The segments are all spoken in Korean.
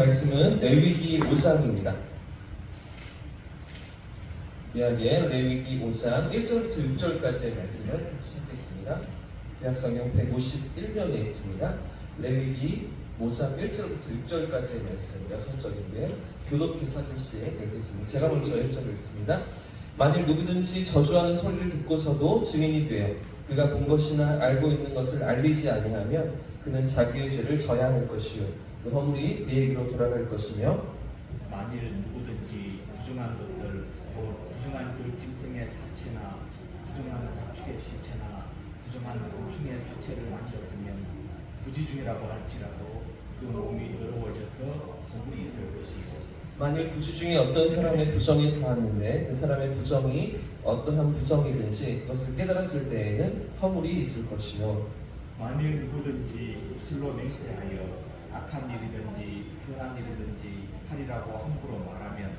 말씀은 레위기 5장입니다. 구약의 레위기 5장 1절부터 6절까지의 말씀을 같이 읽겠습니다. 구약성경 151면에 있습니다. 레위기 5장 1절부터 6절까지의 말씀 6절인데 교독해서 글씨에 읽겠습니다. 제가 먼저 1절을 읽습니다. 만일 누구든지 저주하는 소리를 듣고서도 증인이 되어 그가 본 것이나 알고 있는 것을 알리지 아니하면 그는 자기의 죄를 져야 할 것이요 그 허물이 그에게로 돌아갈 것이며 만일 누구든지 부정한 것들 부정한 들짐승의 사체나 부정한 자축의 시체나 부정한 곤충의 사체를 만졌으면 부지중이라고 할지라도 그 몸이 더러워져서 허물이 있을 것이고 만일 부주 중에 어떤 사람의 부정이 닿았는데 그 사람의 부정이 어떠한 부정이든지 그것을 깨달았을 때에는 허물이 있을 것이요 만일 누구든지 술로 맹세하여 악한 일이든지 선한 일이든지 하리라고 함부로 말하면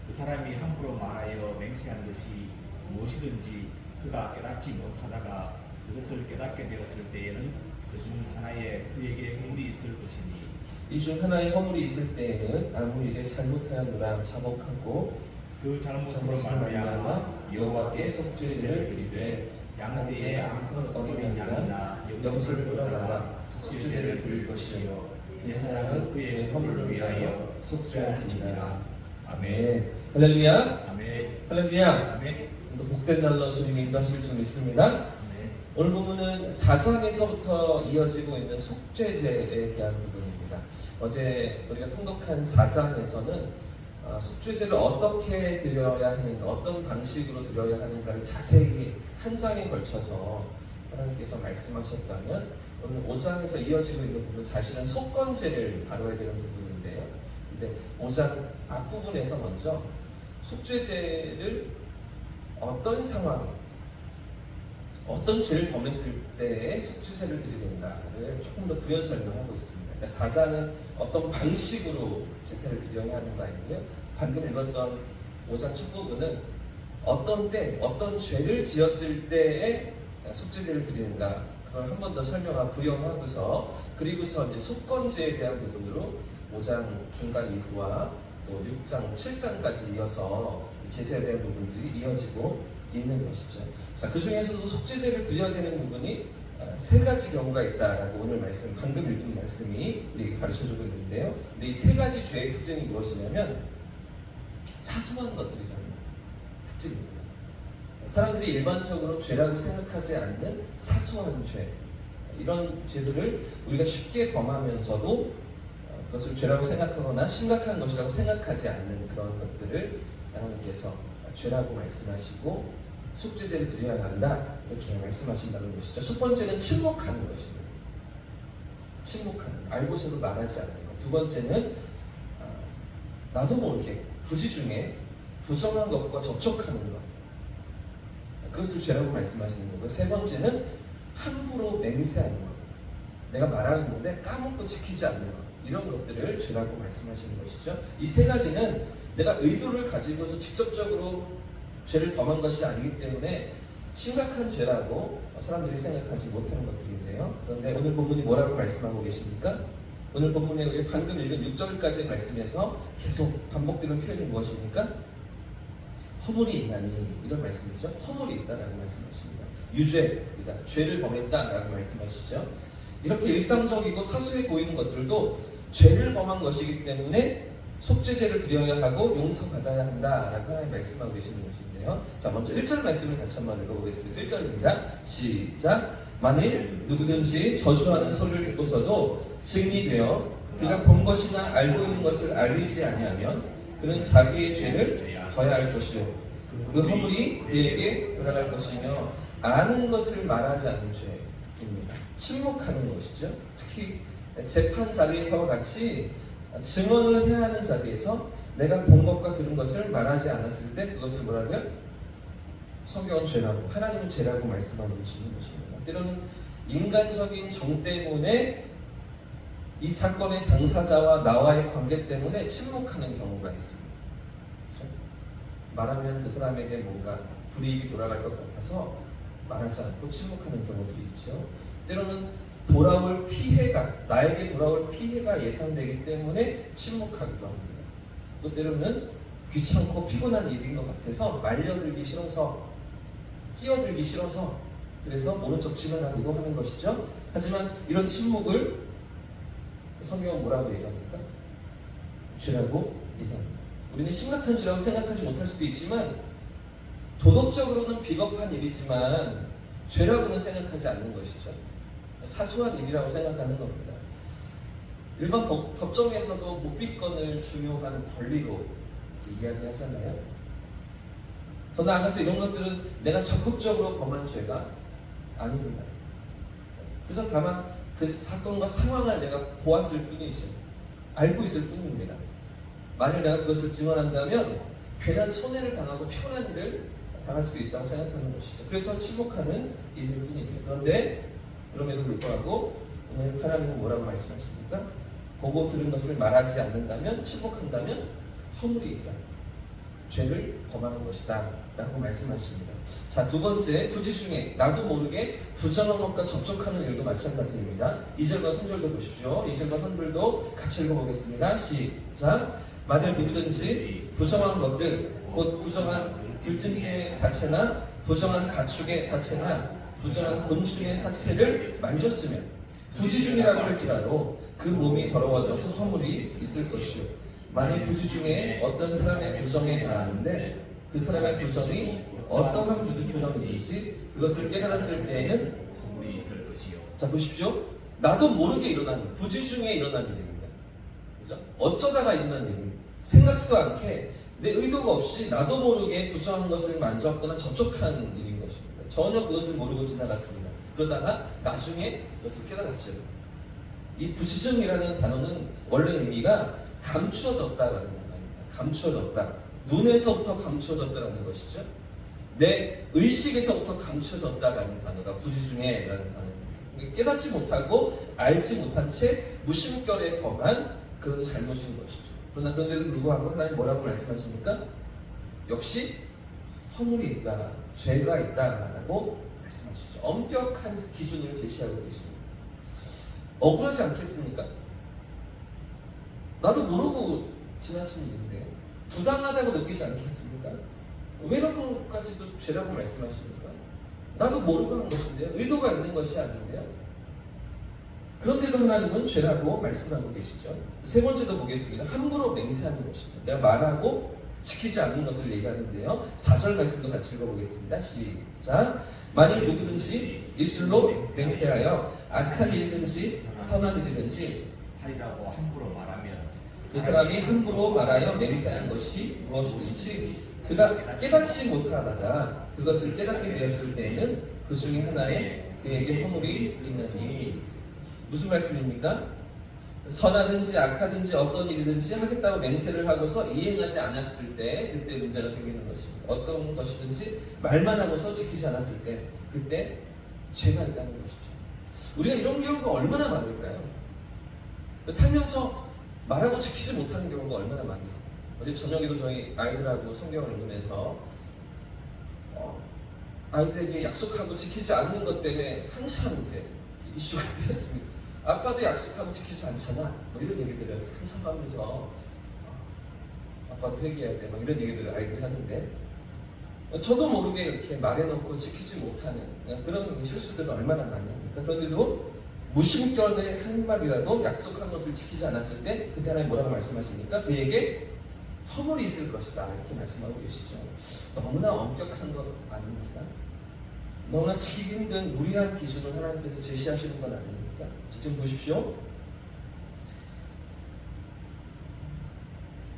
그 사람이 함부로 말하여 맹세한 것이 무엇이든지 그가 깨닫지 못하다가 그것을 깨닫게 되었을 때에는 그 중 하나에 그에게 허물이 있을 것이니 이 중 하나의 허물이 있을 때에는 아무 일에 잘못하였노라 자복하고 그 잘못으로 말미암아 여호와께 속죄제를 드리되 양떼의 암컷 어린 양이나 염소를 끌어다가 속죄제를 드릴 것이요 제사장은 그의 허물을 위하여 속죄하시니라. 아멘. 할렐루야. 아멘. 할렐루야. 아멘. 복된 날로 주님이 인도하실 줄 믿습니다. 오늘 본문은 4장에서부터 이어지고 있는 속죄제에 대한 부분입니다. 어제 우리가 통독한 4장에서는 속죄제를 어떻게 드려야 하는가, 어떤 방식으로 드려야 하는가를 자세히 한 장에 걸쳐서 하나님께서 말씀하셨다면 오늘 5장에서 이어지고 있는 부분 사실은 속건제를 다뤄야 되는 부분인데요. 근데 5장 앞부분에서 먼저 속죄제를 어떤 상황에 어떤 죄를 범했을 때에 속죄제를 드리는가를 조금 더 부연 설명하고 있습니다. 그러니까 4장은 어떤 방식으로 제사를 드려야 하는가이고요. 방금 읽었던 5장 첫 부분은 어떤 때, 어떤 죄를 지었을 때에 속죄제를 드리는가 그걸 한 번 더 설명하고 부연하고서 그리고서 이제 속건제에 대한 부분으로 5장 중간 이후와 또 6장, 7장까지 이어서 제사에 대한 부분들이 이어지고 있는 것이죠. 자, 그 중에서도 속죄제를 드려야 되는 부분이 세 가지 경우가 있다라고 오늘 말씀, 방금 읽은 말씀이 우리에게 가르쳐주고 있는데요. 근데 이 세 가지 죄의 특징이 무엇이냐면 사소한 것들이라는 특징입니다. 사람들이 일반적으로 죄라고 생각하지 않는 사소한 죄, 이런 죄들을 우리가 쉽게 범하면서도 그것을 죄라고 생각하거나 심각한 것이라고 생각하지 않는 그런 것들을 하나님께서 죄라고 말씀하시고 속죄제를 드려야 한다 이렇게 말씀하신다는 것이죠. 첫 번째는 침묵하는 것입니다. 침묵하는, 알고서도 말하지 않는 것. 두 번째는 나도 모르게 부지중에 부정한 것과 접촉하는 것, 그것을 죄라고 말씀하시는 거고, 세 번째는 함부로 맹세하는 것, 내가 말하는데 까먹고 지키지 않는 것, 이런 것들을 죄라고 말씀하시는 것이죠. 이 세 가지는 내가 의도를 가지고서 직접적으로 죄를 범한 것이 아니기 때문에 심각한 죄라고 사람들이 생각하지 못하는 것들인데요. 그런데 오늘 본문이 뭐라고 말씀하고 계십니까? 오늘 본문에 우리 방금 읽은 6절까지의 말씀에서 계속 반복되는 표현이 무엇입니까? 허물이 있나니, 이런 말씀이죠. 허물이 있다라고 말씀하십니다. 유죄이다, 죄를 범했다라고 말씀하시죠. 이렇게 일상적이고 사소해 보이는 것들도 죄를 범한 것이기 때문에 속죄제를 드려야 하고 용서받아야 한다라고 하나님 말씀하고 계시는 것인데요. 자, 먼저 1절 말씀을 같이 한번 읽어보겠습니다. 1절입니다. 시작. 만일 누구든지 저주하는 소리를 듣고서도 증인이 되어 그가 본 것이나 알고 있는 것을 알리지 아니하면 그는 자기의 죄를 져야 할 것이요 그 허물이 그에게 돌아갈 것이며 아는 것을 말하지 않는 죄입니다. 침묵하는 것이죠. 특히 재판 자리에서와 같이 증언을 해야 하는 자리에서 내가 본 것과 들은 것을 말하지 않았을 때 그것을 뭐라고요? 성경은 죄라고, 하나님은 죄라고 말씀하고 계시는 것입니다. 때로는 인간적인 정 때문에 이 사건의 당사자와 나와의 관계 때문에 침묵하는 경우가 있습니다. 그렇죠? 말하면 그 사람에게 뭔가 불이익이 돌아갈 것 같아서 말하지 않고 침묵하는 경우들이 있죠. 때로는 돌아올 피해가, 나에게 돌아올 피해가 예상되기 때문에 침묵하기도 합니다. 또 때로는 귀찮고 피곤한 일인 것 같아서 말려들기 싫어서, 끼어들기 싫어서, 그래서 모른 척 지나가기도 하는 것이죠. 하지만 이런 침묵을 성경은 뭐라고 얘기합니까? 죄라고 얘기합니다. 우리는 심각한 죄라고 생각하지 못할 수도 있지만 도덕적으로는 비겁한 일이지만 죄라고는 생각하지 않는 것이죠. 사소한 일이라고 생각하는 겁니다. 일반 법정에서도 묵비권을 중요한 권리로 이야기하잖아요. 더 나아가서 이런 것들은 내가 적극적으로 범한 죄가 아닙니다. 그래서 다만 그 사건과 상황을 내가 보았을 뿐이죠. 알고 있을 뿐입니다. 만일 내가 그것을 증언한다면 괜한 손해를 당하고 피곤한 일을 당할 수도 있다고 생각하는 것이죠. 그래서 침묵하는 일일 뿐입니다. 그런데 그럼에도 불구하고 오늘 하나님은 뭐라고 말씀하십니까? 보고 들은 것을 말하지 않는다면, 침묵한다면 허물이 있다. 죄를 범하는 것이다 라고 말씀하십니다. 자, 두 번째, 부지 중에 나도 모르게 부정한 것과 접촉하는 일도 마찬가지입니다. 2절과 3절도 보십시오. 2절과 3절도 같이 읽어보겠습니다. 시작. 만일 누구든지 부정한 것들, 곧 부정한 들짐승의 사체나 부정한 가축의 사체나 부정한 곤충의 사체를 만졌으면 부지 중이라고 할지라도 그 몸이 더러워져서 소물이 있을 것이요. 만일 부지 중에 어떤 사람의 부정에 당하는데 그 사람의 부정이 어떠한 표정이든지 그것을 깨달았을 때에는 소물이 있을 것이요. 자, 보십시오. 나도 모르게 일어난 일, 부지 중에 일어난 일입니다. 그죠? 어쩌다가 일어난 일입니다. 생각지도 않게 내 의도가 없이 나도 모르게 부정한 것을 만졌거나 접촉한 일인 것입니다. 전혀 그것을 모르고 지나갔습니다. 그러다가 나중에 그것을 깨달았죠. 이 부지정이라는 단어는 원래 의미가 감추어졌다라는 단어입니다. 감추어졌다. 눈에서부터 감추어졌다라는 것이죠. 내 의식에서부터 감추어졌다라는 단어가 부지중에라는 단어입니다. 깨닫지 못하고 알지 못한 채 무심결에 범한 그런 잘못인 것이죠. 그러나 그런데도 불구하고 하나님 뭐라고 말씀하십니까? 역시 허물이 있다, 죄가 있다라고 말씀하시죠. 엄격한 기준을 제시하고 계십니다. 억울하지 않겠습니까? 나도 모르고 지나친 일인데 부당하다고 느끼지 않겠습니까? 왜 이런 것까지도 죄라고 말씀하십니까? 나도 모르고 한 것인데요. 의도가 있는 것이 아닌데요. 그런데도 하나님은 죄라고 말씀하고 계시죠. 세 번째도 보겠습니다. 함부로 맹세하는 것입니다. 내가 말하고 지키지 않는 것을 얘기하는데요. 4절 말씀도 같이 읽어보겠습니다. 시작. 만일 누구든지 입술로 맹세하여 악한 일이든지 선한 일이든지 하리라고 함부로 말하면 그 사람이 함부로 말하여 맹세한 것이 무엇이든지 그가 깨닫지 못하다가 그것을 깨닫게 되었을 때에는 그 중에 하나에 그에게 허물이 있느니. 무슨 말씀입니까? 선하든지 악하든지 어떤 일이든지 하겠다고 맹세를 하고서 이행하지 않았을 때 그때 문제가 생기는 것입니다. 어떤 것이든지 말만 하고서 지키지 않았을 때 그때 죄가 있다는 것이죠. 우리가 이런 경우가 얼마나 많을까요? 살면서 말하고 지키지 못하는 경우가 얼마나 많이 있습니까? 어제 저녁에도 저희 아이들하고 성경을 읽으면서 아이들에게 약속하고 지키지 않는 것 때문에 한참 이제 이슈가 되었습니다. 아빠도 약속하고 지키지 않잖아. 뭐 이런 얘기들을 항상 하면서 아빠도 회개해야 돼. 막 이런 얘기들을 아이들이 하는데 저도 모르게 이렇게 말해놓고 지키지 못하는 그런 실수들을 얼마나 많이 합니까? 그런데도 무심결에 한 말이라도 약속한 것을 지키지 않았을 때 그때 하나님 뭐라고 말씀하십니까? 그에게 허물이 있을 것이다 이렇게 말씀하고 계시죠. 너무나 엄격한 것 아닙니까? 너무나 지키기 힘든 무리한 기준을 하나님께서 제시하시는 건 아닙니까? 지금 보십시오.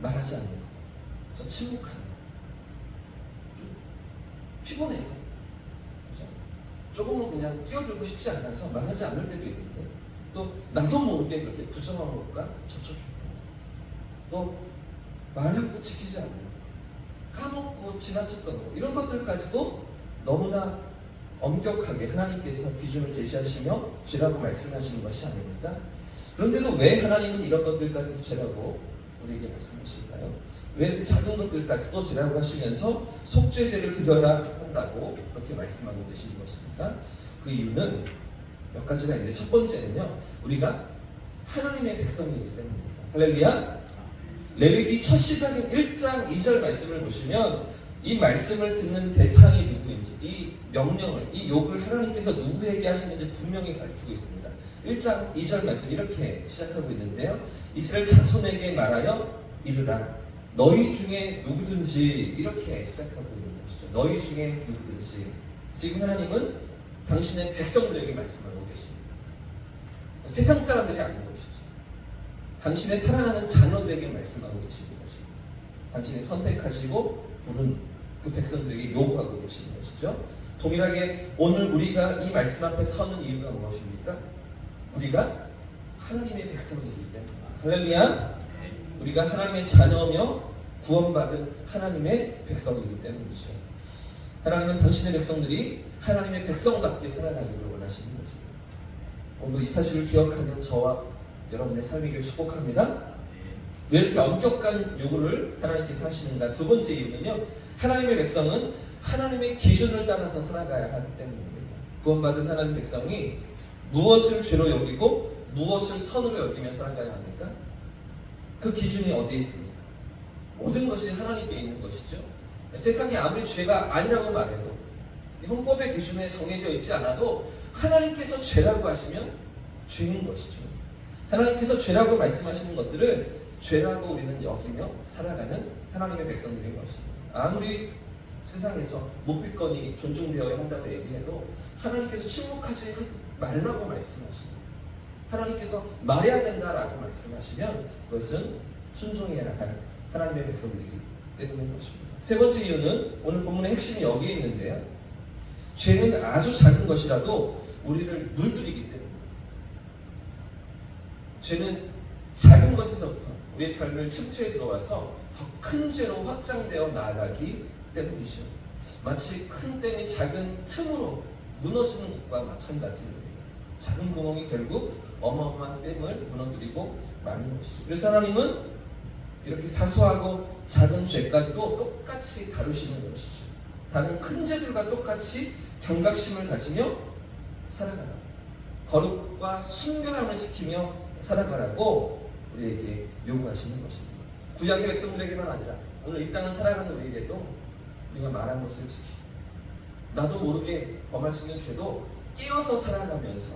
말하지 않는 것, 저 침묵하는 것, 피곤해서 그죠? 조금은 그냥 뛰어들고 싶지 않아서 말하지 않을 때도 있는데 또 나도 모르게 그렇게 부정한 것과 접촉했고 또 말하고 지키지 않는 것, 까먹고 지나쳤던 것 이런 것들까지도 너무나 엄격하게 하나님께서 기준을 제시하시며 죄라고 말씀하시는 것이 아닙니까? 그런데도 왜 하나님은 이런 것들까지도 죄라고 우리에게 말씀하실까요? 왜 이렇게 작은 것들까지도 죄라고 하시면서 속죄제를 드려야 한다고 그렇게 말씀하고 계시는 것입니까? 그 이유는 몇 가지가 있는데 첫 번째는요, 우리가 하나님의 백성이기 때문입니다. 할렐루야. 레위기 첫 시작인 1장 2절 말씀을 보시면 이 말씀을 듣는 대상이 누구인지, 이 명령을, 이 욕을 하나님께서 누구에게 하시는지 분명히 가르치고 있습니다. 1장 2절 말씀 이렇게 시작하고 있는데요, 이스라엘 자손에게 말하여 이르라, 너희 중에 누구든지, 이렇게 시작하고 있는 것이죠. 너희 중에 누구든지. 지금 하나님은 당신의 백성들에게 말씀하고 계십니다. 세상 사람들이 아닌 것이죠. 당신의 사랑하는 자녀들에게 말씀하고 계시는 것입니다. 당신이 선택하시고 부른 그 백성들에게 요구하고 계시는 것이죠. 동일하게 오늘 우리가 이 말씀 앞에 서는 이유가 무엇입니까? 우리가 하나님의 백성이기 때문입니다. 할렐루야. 우리가 하나님의 자녀며 구원받은 하나님의 백성이기 때문이죠. 하나님은 당신의 백성들이 하나님의 백성답게 살아가기를 원하시는 것입니다. 오늘 이 사실을 기억하는 저와 여러분의 삶이길 축복합니다. 왜 이렇게 엄격한 요구를 하나님께서 하시는가? 두 번째 이유는요, 하나님의 백성은 하나님의 기준을 따라서 살아가야 하기 때문입니다. 구원받은 하나님의 백성이 무엇을 죄로 여기고 무엇을 선으로 여기며 살아가야 합니까? 그 기준이 어디에 있습니까? 모든 것이 하나님께 있는 것이죠. 세상에 아무리 죄가 아니라고 말해도, 헌법의 기준에 정해져 있지 않아도 하나님께서 죄라고 하시면 죄인 것이죠. 하나님께서 죄라고 말씀하시는 것들을 죄라고 우리는 여기며 살아가는 하나님의 백성들인 것입니다. 아무리 세상에서 목필권이 존중되어야 한다고 얘기해도 하나님께서 침묵하지 말라고 말씀하시고, 하나님께서 말해야 된다라고 말씀하시면 그것은 순종해야 할 하나님의 백성들이기 때문인 것입니다. 세 번째 이유는 오늘 본문의 핵심이 여기에 있는데요, 죄는 아주 작은 것이라도 우리를 물들이기 때문입니다. 죄는 작은 것에서부터 우리의 삶을 침투에 들어와서 더 큰 죄로 확장되어 나아가기 때문이죠. 마치 큰 댐이 작은 틈으로 무너지는 것과 마찬가지입니다. 작은 구멍이 결국 어마어마한 댐을 무너뜨리고 마는 것이죠. 그래서 하나님은 이렇게 사소하고 작은 죄까지도 똑같이 다루시는 것이죠. 다른 큰 죄들과 똑같이 경각심을 가지며 살아가라, 거룩과 순결함을 지키며 살아가라고 우리에게 요구하시는 것입니다. 구약의 백성들에게만 아니라 오늘 이 땅을 살아가는 우리에게도 우리가 말한 것을 지키고, 나도 모르게 범할 수 있는 죄도 깨어서 살아가면서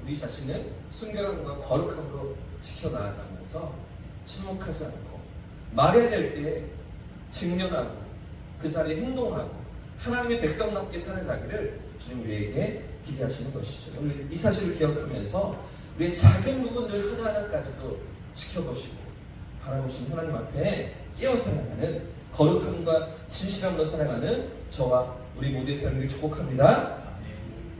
우리 자신을 순결함과 거룩함으로 지켜나가면서 침묵하지 않고, 말해야 될 때 직면하고 그 자리에 행동하고 하나님의 백성답게 살아가기를 주님 우리에게 기대하시는 것이죠. 오늘 이 사실을 기억하면서 우리의 작은 부분들 하나하나까지도 지켜보시고 바라보시는 하나님 앞에 깨어 살아가는, 거룩함과 진실함으로 살아가는 저와 우리 모두의 삶을 축복합니다.